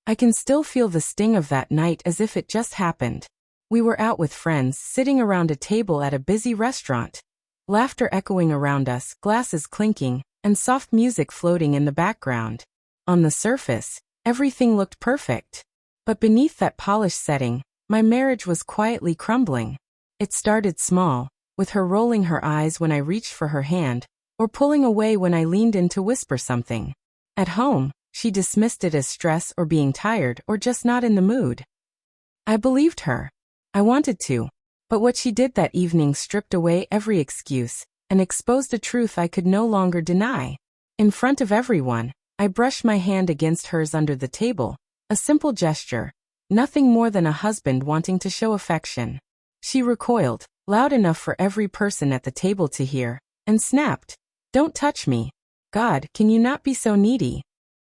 I can still feel the sting of that night as if it just happened. We were out with friends, sitting around a table at a busy restaurant. Laughter echoing around us, glasses clinking, and soft music floating in the background. On the surface, everything looked perfect. But beneath that polished setting, my marriage was quietly crumbling. It started small, with her rolling her eyes when I reached for her hand, or pulling away when I leaned in to whisper something. At home, she dismissed it as stress or being tired or just not in the mood. I believed her. I wanted to. But what she did that evening stripped away every excuse and exposed a truth I could no longer deny. In front of everyone, I brushed my hand against hers under the table, a simple gesture, nothing more than a husband wanting to show affection. She recoiled, loud enough for every person at the table to hear, and snapped, "Don't touch me. God, can you not be so needy?"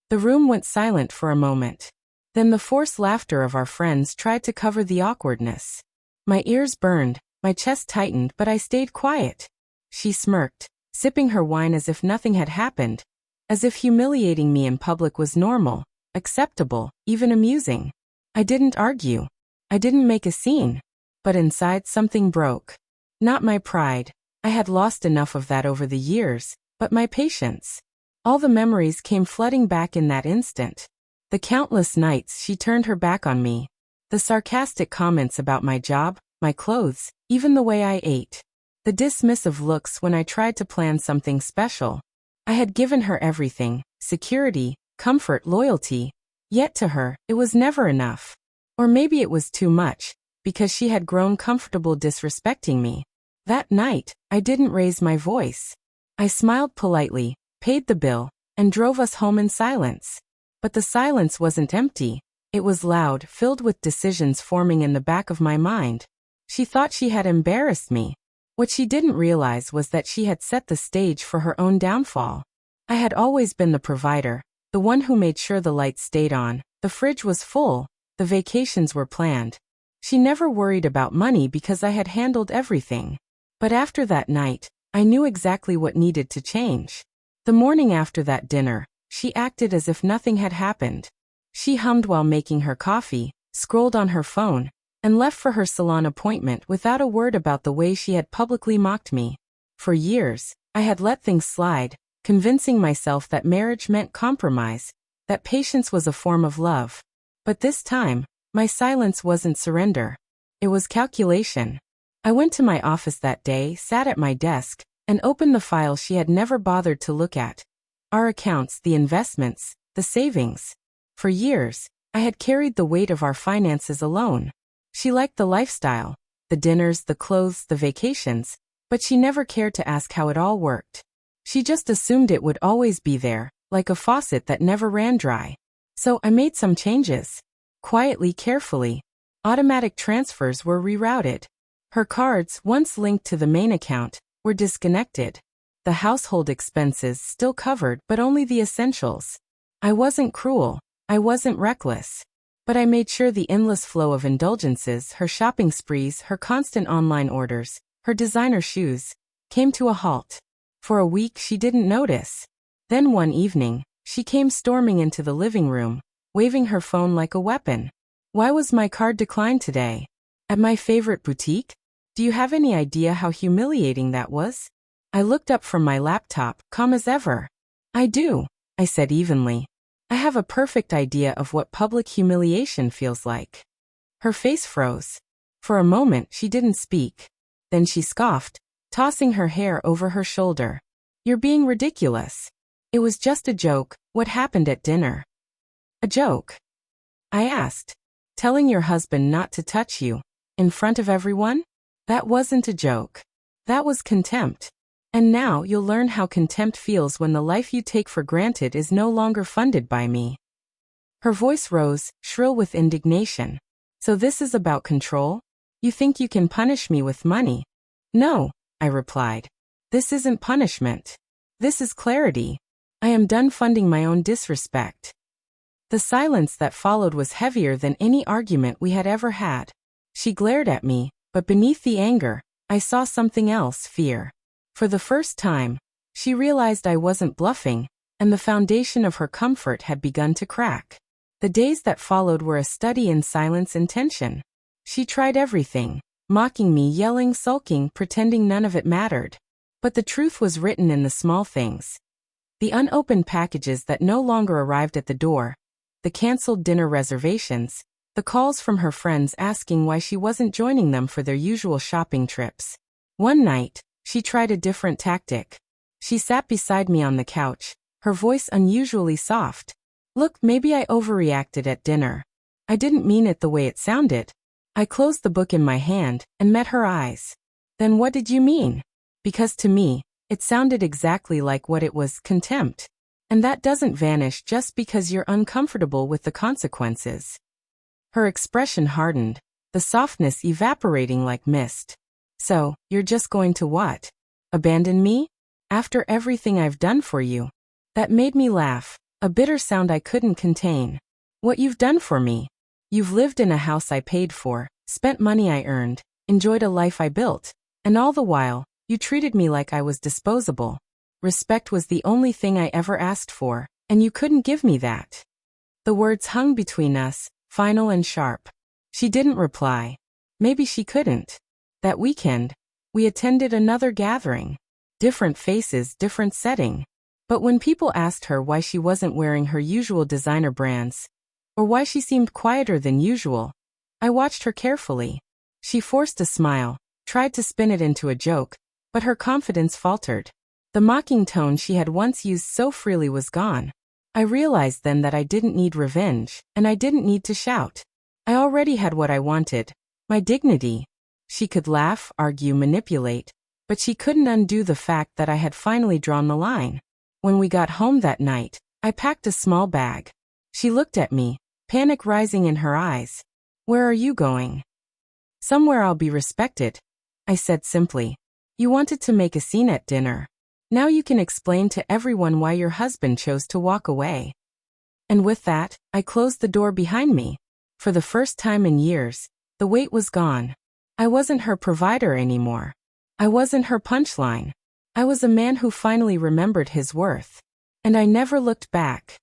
The room went silent for a moment. Then the forced laughter of our friends tried to cover the awkwardness. My ears burned, my chest tightened, but I stayed quiet. She smirked, sipping her wine as if nothing had happened, as if humiliating me in public was normal, acceptable, even amusing. I didn't argue. I didn't make a scene. But inside something broke. Not my pride. I had lost enough of that over the years, but my patience. All the memories came flooding back in that instant. The countless nights she turned her back on me. The sarcastic comments about my job, my clothes, even the way I ate. The dismissive looks when I tried to plan something special. I had given her everything, security, comfort, loyalty. Yet to her, it was never enough. Or maybe it was too much, because she had grown comfortable disrespecting me. That night, I didn't raise my voice. I smiled politely, paid the bill, and drove us home in silence. But the silence wasn't empty. It was loud, filled with decisions forming in the back of my mind. She thought she had embarrassed me. What she didn't realize was that she had set the stage for her own downfall. I had always been the provider, the one who made sure the lights stayed on, the fridge was full, the vacations were planned. She never worried about money because I had handled everything. But after that night, I knew exactly what needed to change. The morning after that dinner, she acted as if nothing had happened. She hummed while making her coffee, scrolled on her phone, and left for her salon appointment without a word about the way she had publicly mocked me. For years, I had let things slide, convincing myself that marriage meant compromise, that patience was a form of love. But this time, my silence wasn't surrender. It was calculation. I went to my office that day, sat at my desk, and opened the file she had never bothered to look at. Our accounts, the investments, the savings. For years, I had carried the weight of our finances alone. She liked the lifestyle, the dinners, the clothes, the vacations, but she never cared to ask how it all worked. She just assumed it would always be there, like a faucet that never ran dry. So I made some changes. Quietly, carefully. Automatic transfers were rerouted. Her cards, once linked to the main account, were disconnected. The household expenses still covered, but only the essentials. I wasn't cruel. I wasn't reckless. But I made sure the endless flow of indulgences, her shopping sprees, her constant online orders, her designer shoes, came to a halt. For a week she didn't notice. Then one evening, she came storming into the living room, waving her phone like a weapon. "Why was my card declined today? At my favorite boutique? Do you have any idea how humiliating that was?" I looked up from my laptop, calm as ever. "I do," I said evenly. "I have a perfect idea of what public humiliation feels like." Her face froze. For a moment she didn't speak. Then she scoffed, tossing her hair over her shoulder. "You're being ridiculous. It was just a joke. What happened at dinner?" "A joke?" I asked. "Telling your husband not to touch you, in front of everyone? That wasn't a joke. That was contempt. And now you'll learn how contempt feels when the life you take for granted is no longer funded by me." Her voice rose, shrill with indignation. "So this is about control? You think you can punish me with money?" "No," I replied. "This isn't punishment. This is clarity. I am done funding my own disrespect." The silence that followed was heavier than any argument we had ever had. She glared at me, but beneath the anger, I saw something else, fear. For the first time, she realized I wasn't bluffing, and the foundation of her comfort had begun to crack. The days that followed were a study in silence and tension. She tried everything, mocking me, yelling, sulking, pretending none of it mattered. But the truth was written in the small things. The unopened packages that no longer arrived at the door, the canceled dinner reservations, the calls from her friends asking why she wasn't joining them for their usual shopping trips. One night, she tried a different tactic. She sat beside me on the couch, her voice unusually soft. Look, maybe I overreacted at dinner. I didn't mean it the way it sounded. I closed the book in my hand and met her eyes. Then what did you mean? Because to me, it sounded exactly like what it was, contempt. And that doesn't vanish just because you're uncomfortable with the consequences. Her expression hardened, the softness evaporating like mist. So, you're just going to what? Abandon me? After everything I've done for you? That made me laugh, a bitter sound I couldn't contain. What you've done for me? You've lived in a house I paid for, spent money I earned, enjoyed a life I built, and all the while, you treated me like I was disposable. Respect was the only thing I ever asked for, and you couldn't give me that. The words hung between us, final and sharp. She didn't reply. Maybe she couldn't. That weekend, we attended another gathering. Different faces, different setting. But when people asked her why she wasn't wearing her usual designer brands, or why she seemed quieter than usual, I watched her carefully. She forced a smile, tried to spin it into a joke, but her confidence faltered. The mocking tone she had once used so freely was gone. I realized then that I didn't need revenge, and I didn't need to shout. I already had what I wanted, my dignity. She could laugh, argue, manipulate, but she couldn't undo the fact that I had finally drawn the line. When we got home that night, I packed a small bag. She looked at me, panic rising in her eyes. Where are you going? Somewhere I'll be respected, I said simply. You wanted to make a scene at dinner. Now you can explain to everyone why your husband chose to walk away. And with that, I closed the door behind me. For the first time in years, the weight was gone. I wasn't her provider anymore. I wasn't her punchline. I was a man who finally remembered his worth. And I never looked back.